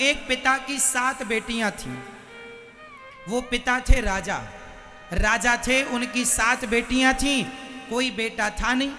एक पिता की 7 बेटियां थीं। वो पिता थे राजा, राजा थे, उनकी 7 बेटियां थीं, कोई बेटा था नहीं।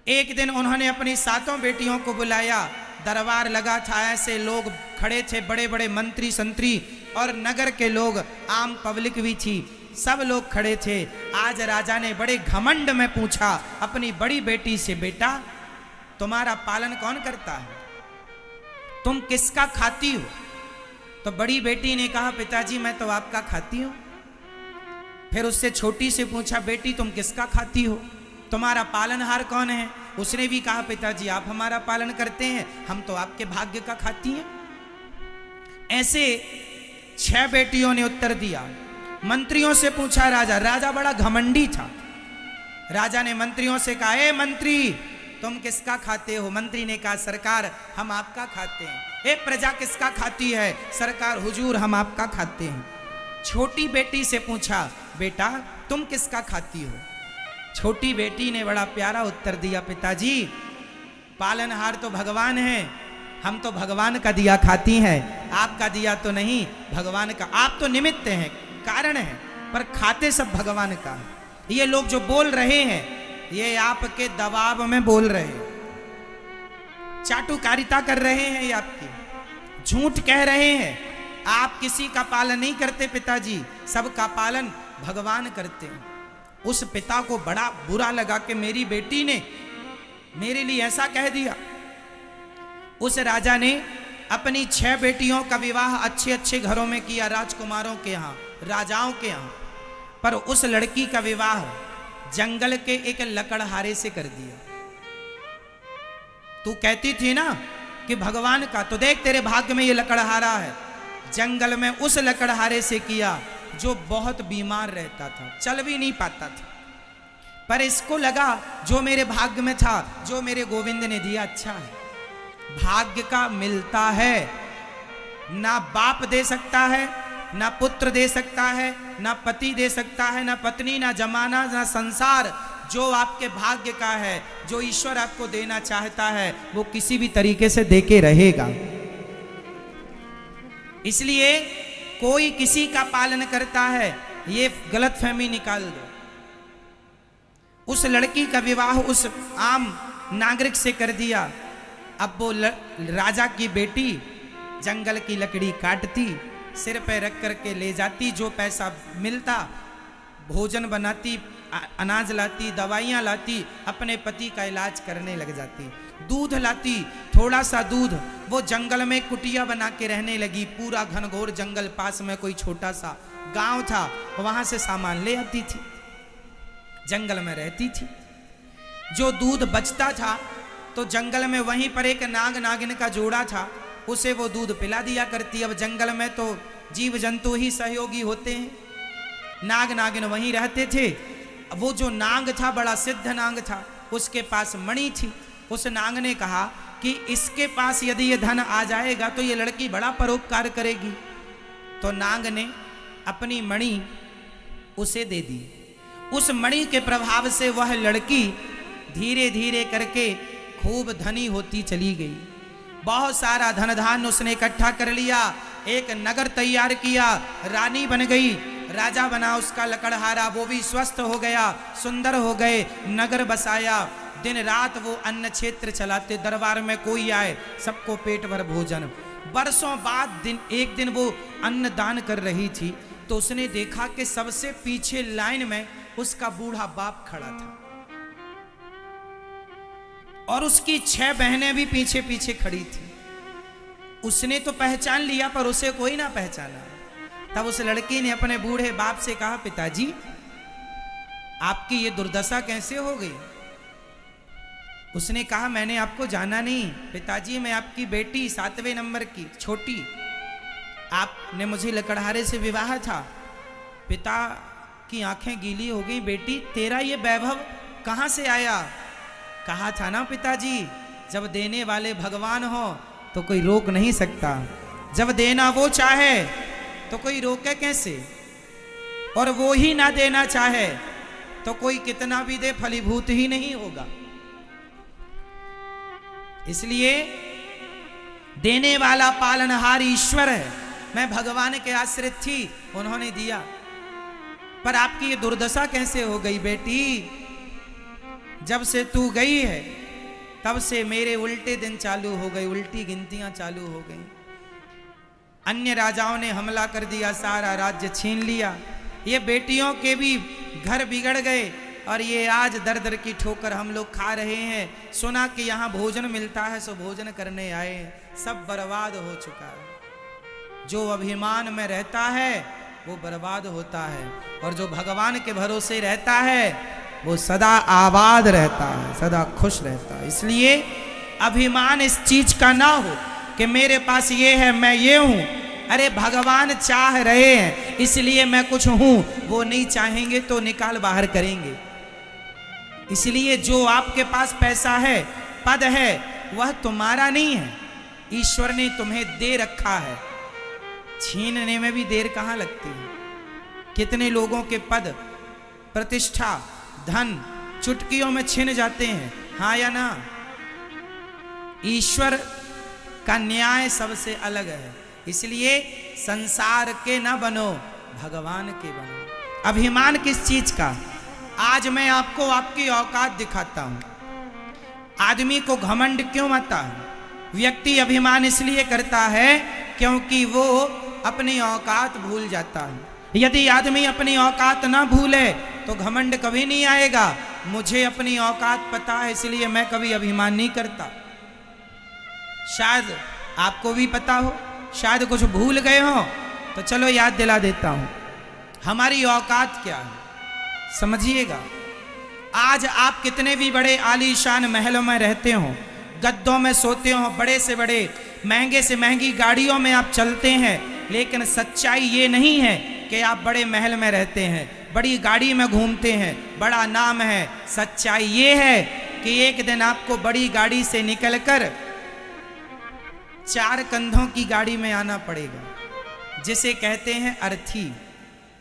एक दिन उन्होंने अपनी 7 बेटियों को बुलाया, दरबार लगा था, ऐसे लोग खड़े थे, बड़े बड़े मंत्री संतरी और नगर के लोग, आम पब्लिक भी थी, सब लोग खड़े थे। आज राजा ने बड़े घमंड में पूछा अपनी बड़ी बेटी से, बेटा तुम्हारा पालन कौन करता है, तुम किसका खाती हो? तो बड़ी बेटी ने कहा, पिताजी मैं तो आपका खाती हूं। फिर उससे छोटी से पूछा, बेटी तुम किसका खाती हो, तुम्हारा पालनहार कौन है? उसने भी कहा, पिताजी आप हमारा पालन करते हैं, हम तो आपके भाग्य का खाती हैं। ऐसे 6 बेटियों ने उत्तर दिया। मंत्रियों से पूछा राजा, राजा बड़ा घमंडी था। राजा ने मंत्रियों से कहा, ए मंत्री तुम किसका खाते हो? मंत्री ने कहा, सरकार हम आपका खाते हैं। ए प्रजा किसका खाती है? सरकार हुजूर हम आपका खाते हैं। छोटी बेटी से पूछा, बेटा तुम किसका खाती हो? छोटी बेटी ने बड़ा प्यारा उत्तर दिया, पिताजी पालनहार तो भगवान है, हम तो भगवान का दिया खाती हैं, आपका दिया तो नहीं, भगवान का। आप तो निमित्त हैं, कारण है, पर खाते सब भगवान का। ये लोग जो बोल रहे हैं ये आपके दबाव में बोल रहे हैं, चाटुकारिता कर रहे हैं, ये आपकी झूठ कह रहे हैं। आप किसी का पालन नहीं करते पिताजी, सबका पालन भगवान करते हैं। उस पिता को बड़ा बुरा लगा कि मेरी बेटी ने मेरे लिए ऐसा कह दिया। उस राजा ने अपनी 6 बेटियों का विवाह अच्छे अच्छे घरों में किया, राजकुमारों के यहाँ, राजाओं के यहाँ, पर उस लड़की का विवाह जंगल के एक लकड़हारे से कर दिया। तू कहती थी ना कि भगवान का, तो देख तेरे भाग्य में ये लकड़हारा है। जंगल में उस लकड़हारे से किया जो बहुत बीमार रहता था, चल भी नहीं पाता था, पर इसको लगा जो मेरे भाग्य में था, जो मेरे गोविंद ने दिया अच्छा है। भाग्य का मिलता है, ना बाप दे सकता है, ना पुत्र दे सकता है, ना पति दे सकता है, ना पत्नी, ना जमाना, ना संसार। जो आपके भाग्य का है, जो ईश्वर आपको देना चाहता है, वो किसी भी तरीके से देके रहेगा। इसलिए कोई किसी का पालन करता है, ये गलतफहमी निकाल दो। उस लड़की का विवाह उस आम नागरिक से कर दिया। अब वो राजा की बेटी जंगल की लकड़ी काटती, सिर पे रख करके ले जाती, जो पैसा मिलता भोजन बनाती, अनाज लाती, दवाइयाँ लाती, अपने पति का इलाज करने लग जाती। दूध लाती, थोड़ा सा दूध, वो जंगल में कुटिया बना के रहने लगी। पूरा घनघोर जंगल, पास में कोई छोटा सा गांव था, वहां से सामान ले आती थी, जंगल में रहती थी। जो दूध बचता था तो जंगल में वहीं पर एक नाग नागिन का जोड़ा था, उसे वो दूध पिला दिया करती। अब जंगल में तो जीव जंतु ही सहयोगी होते हैं, नाग नागिन वहीं रहते थे। वो जो नाग था बड़ा सिद्ध नाग था, उसके पास मणि थी। उस नाग ने कहा कि इसके पास यदि ये धन आ जाएगा तो ये लड़की बड़ा परोपकार करेगी। तो नाग ने अपनी मणि उसे दे दी। उस मणि के प्रभाव से वह लड़की धीरे धीरे करके खूब धनी होती चली गई। बहुत सारा धन धान्य उसने इकट्ठा कर लिया, एक नगर तैयार किया, रानी बन गई, राजा बना उसका लकड़हारा, वो भी स्वस्थ हो गया, सुंदर हो गए, नगर बसाया। दिन रात वो अन्न क्षेत्र चलाते, दरबार में कोई आए सबको पेट भर भोजन। बरसों बाद एक दिन वो अन्न दान कर रही थी, तो उसने देखा कि सबसे पीछे लाइन में उसका बूढ़ा बाप खड़ा था और उसकी 6 बहनें भी पीछे पीछे खड़ी थी। उसने तो पहचान लिया पर उसे कोई ना पहचाना। तब उस लड़की ने अपने बूढ़े बाप से कहा, पिताजी आपकी ये दुर्दशा कैसे हो गई? उसने कहा, मैंने आपको जाना नहीं पिताजी, मैं आपकी बेटी 7वें नंबर की छोटी, आपने मुझे लकड़हारे से विवाह था। पिता की आंखें गीली हो गई, बेटी तेरा ये वैभव कहां से आया? कहा था ना पिताजी, जब देने वाले भगवान हो तो कोई रोक नहीं सकता, जब देना वो चाहे तो कोई रोके कैसे, और वो ही ना देना चाहे तो कोई कितना भी दे फलीभूत ही नहीं होगा। इसलिए देने वाला पालनहार ईश्वर है। मैं भगवान के आश्रित थी, उन्होंने दिया। पर आपकी ये दुर्दशा कैसे हो गई बेटी? जब से तू गई है तब से मेरे उल्टे दिन चालू हो गए, उल्टी गिनतियां चालू हो गई। अन्य राजाओं ने हमला कर दिया, सारा राज्य छीन लिया। ये बेटियों के भी घर बिगड़ गए और ये आज दर दर की ठोकर हम लोग खा रहे हैं। सुना कि यहाँ भोजन मिलता है सो भोजन करने आए, सब बर्बाद हो चुका है। जो अभिमान में रहता है वो बर्बाद होता है, और जो भगवान के भरोसे रहता है वो सदा आबाद रहता है, सदा खुश रहता है। इसलिए अभिमान इस चीज का ना हो कि मेरे पास ये है, मैं ये हूं। अरे भगवान चाह रहे हैं इसलिए मैं कुछ हूं, वो नहीं चाहेंगे तो निकाल बाहर करेंगे। इसलिए जो आपके पास पैसा है, पद है, वह तुम्हारा नहीं है, ईश्वर ने तुम्हें दे रखा है। छीनने में भी देर कहाँ लगती है। कितने लोगों के पद, प्रतिष्ठा, धन चुटकियों में छिन जाते हैं, हाँ या ना? ईश्वर का न्याय सबसे अलग है। इसलिए संसार के न बनो, भगवान के बनो। अभिमान किस चीज का? आज मैं आपको आपकी औकात दिखाता हूं। आदमी को घमंड क्यों आता है? व्यक्ति अभिमान इसलिए करता है क्योंकि वो अपनी औकात भूल जाता है। यदि आदमी अपनी औकात ना भूले तो घमंड कभी नहीं आएगा। मुझे अपनी औकात पता है इसलिए मैं कभी अभिमान नहीं करता। शायद आपको भी पता हो, शायद कुछ भूल गए हो, तो चलो याद दिला देता हूं। हमारी औकात क्या है समझिएगा। आज आप कितने भी बड़े आलीशान महलों में रहते हो, गद्दों में सोते हो, बड़े से बड़े महंगे से महंगी गाड़ियों में आप चलते हैं, लेकिन सच्चाई ये नहीं है कि आप बड़े महल में रहते हैं, बड़ी गाड़ी में घूमते हैं, बड़ा नाम है। सच्चाई ये है कि एक दिन आपको बड़ी गाड़ी से निकलकर 4 कंधों की गाड़ी में आना पड़ेगा, जिसे कहते हैं अर्थी।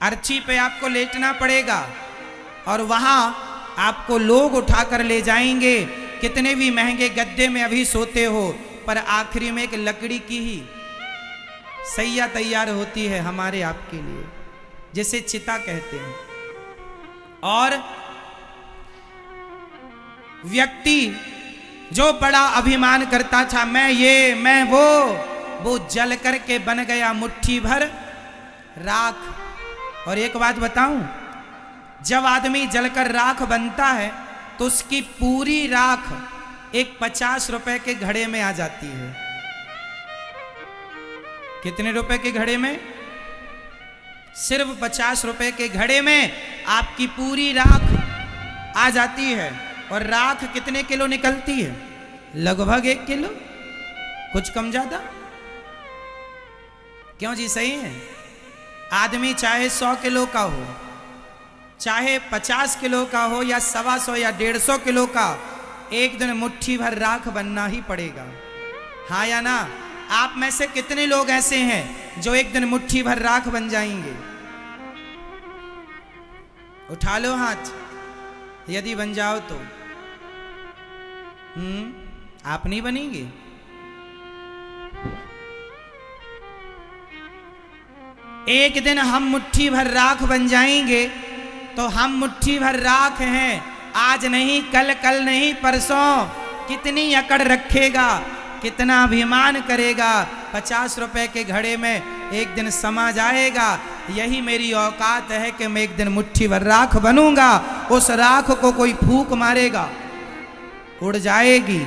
अर्थी पे आपको लेटना पड़ेगा और वहां आपको लोग उठाकर ले जाएंगे। कितने भी महंगे गद्दे में अभी सोते हो, पर आखिरी में एक लकड़ी की ही सैया तैयार होती है हमारे आपके लिए, जिसे चिता कहते हैं। और व्यक्ति जो बड़ा अभिमान करता था, मैं ये मैं वो जल करके बन गया मुट्ठी भर राख। और एक बात बताऊं, जब आदमी जलकर राख बनता है तो उसकी पूरी राख एक 50 रुपए के घड़े में आ जाती है। कितने रुपए के घड़े में? सिर्फ 50 रुपए के घड़े में आपकी पूरी राख आ जाती है। और राख कितने किलो निकलती है? लगभग 1 किलो, कुछ कम ज्यादा। क्यों जी? सही है। आदमी चाहे 100 किलो का हो, चाहे 50 किलो का हो, या 125 या 150 किलो का, एक दिन मुट्ठी भर राख बनना ही पड़ेगा, हाँ या ना? आप में से कितने लोग ऐसे हैं जो एक दिन मुट्ठी भर राख बन जाएंगे? उठा लो हाथ यदि बन जाओ तो। आप नहीं बनेंगे? एक दिन हम मुट्ठी भर राख बन जाएंगे तो हम मुट्ठी भर राख हैं, आज नहीं कल, कल नहीं परसों। कितनी अकड़ रखेगा, कितना अभिमान करेगा? 50 रुपए के घड़े में एक दिन समा जाएगा। यही मेरी औकात है कि मैं एक दिन मुट्ठी भर राख बनूंगा। उस राख को कोई फूंक मारेगा, उड़ जाएगी।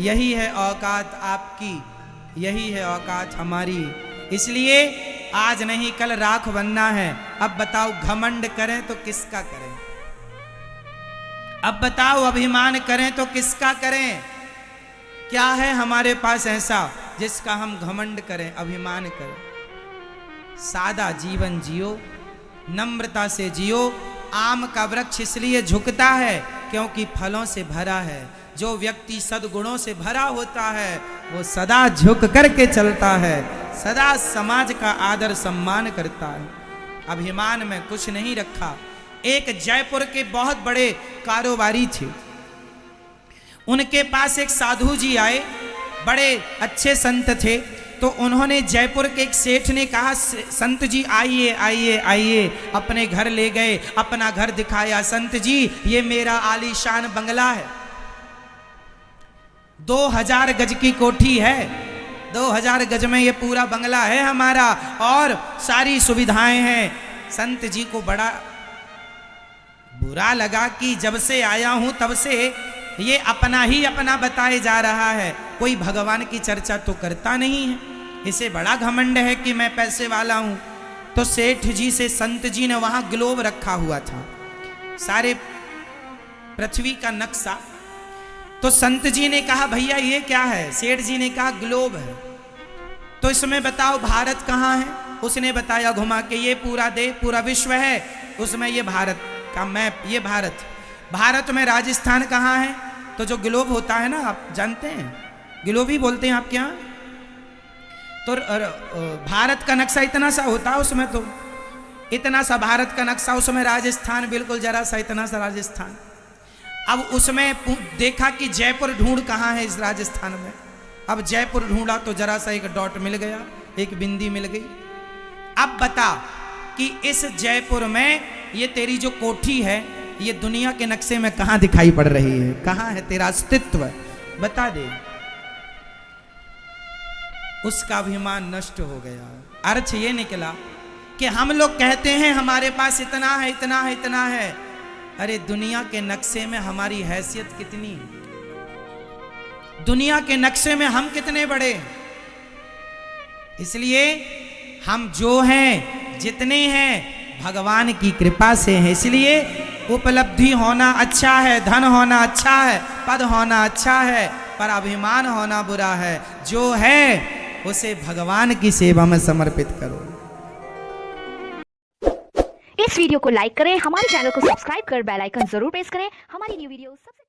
यही है औकात आपकी, यही है औकात हमारी। इसलिए आज नहीं कल राख बनना है। अब बताओ, घमंड करें तो किसका करें? अब बताओ, अभिमान करें तो किसका करें? क्या है हमारे पास ऐसा जिसका हम घमंड करें, अभिमान करें? सादा जीवन जियो, नम्रता से जियो। आम का वृक्ष इसलिए झुकता है क्योंकि फलों से भरा है। जो व्यक्ति सद्गुणों से भरा होता है वो सदा झुक करके चलता है, सदा समाज का आदर सम्मान करता है। अभिमान में कुछ नहीं रखा। एक जयपुर के बहुत बड़े कारोबारी थे। उनके पास एक साधु जी आए, बड़े अच्छे संत थे। तो उन्होंने जयपुर के एक सेठ ने कहा, संत जी आइए आइए आइए, अपने घर ले गए, अपना घर दिखाया। संत जी ये मेरा आलीशान बंगला है, 2000 गज की कोठी है, 2000 गज में ये पूरा बंगला है हमारा और सारी सुविधाएं हैं। संत जी को बड़ा बुरा लगा कि जब से आया हूं तब से ये अपना ही अपना बताए जा रहा है, कोई भगवान की चर्चा तो करता नहीं है, इसे बड़ा घमंड है कि मैं पैसे वाला हूं। तो सेठ जी से संत जी ने वहां ग्लोब रखा हुआ था, सारे पृथ्वी का नक्शा। तो संत जी ने कहा भैया ये क्या है? सेठ जी ने कहा ग्लोब है। तो इसमें बताओ भारत कहाँ है? उसने बताया घुमा के, ये पूरा देश पूरा विश्व है, उसमें ये भारत का मैप, ये भारत। भारत में राजस्थान कहाँ है? तो जो ग्लोब होता है ना, आप जानते हैं, ग्लोब ही बोलते हैं आपके यहाँ। तो भारत का नक्शा इतना सा होता है, उसमें तो इतना सा भारत का नक्शा, उसमें राजस्थान बिल्कुल जरा सा, इतना सा राजस्थान। अब उसमें देखा कि जयपुर ढूंढ कहाँ है इस राजस्थान में। अब जयपुर ढूंढा तो जरा सा एक डॉट मिल गया, एक बिंदी मिल गई। अब बता कि इस जयपुर में ये तेरी जो कोठी है, ये दुनिया के नक्शे में कहाँ दिखाई पड़ रही है? कहाँ है तेरा अस्तित्व? बता दे। उसका अभिमान नष्ट हो गया। अर्थ ये निकला कि हम लोग कहते हैं हमारे पास इतना है, इतना है, इतना है। अरे दुनिया के नक्शे में हमारी हैसियत कितनी है? दुनिया के नक्शे में हम कितने बड़े? इसलिए हम जो हैं, जितने हैं, भगवान की कृपा से हैं। इसलिए उपलब्धि होना अच्छा है, धन होना अच्छा है, पद होना अच्छा है, पर अभिमान होना बुरा है। जो है उसे भगवान की सेवा में समर्पित करो। इस वीडियो को लाइक करें, हमारे चैनल को सब्सक्राइब कर बेल आइकन जरूर प्रेस करें। हमारी न्यू वीडियो सबसे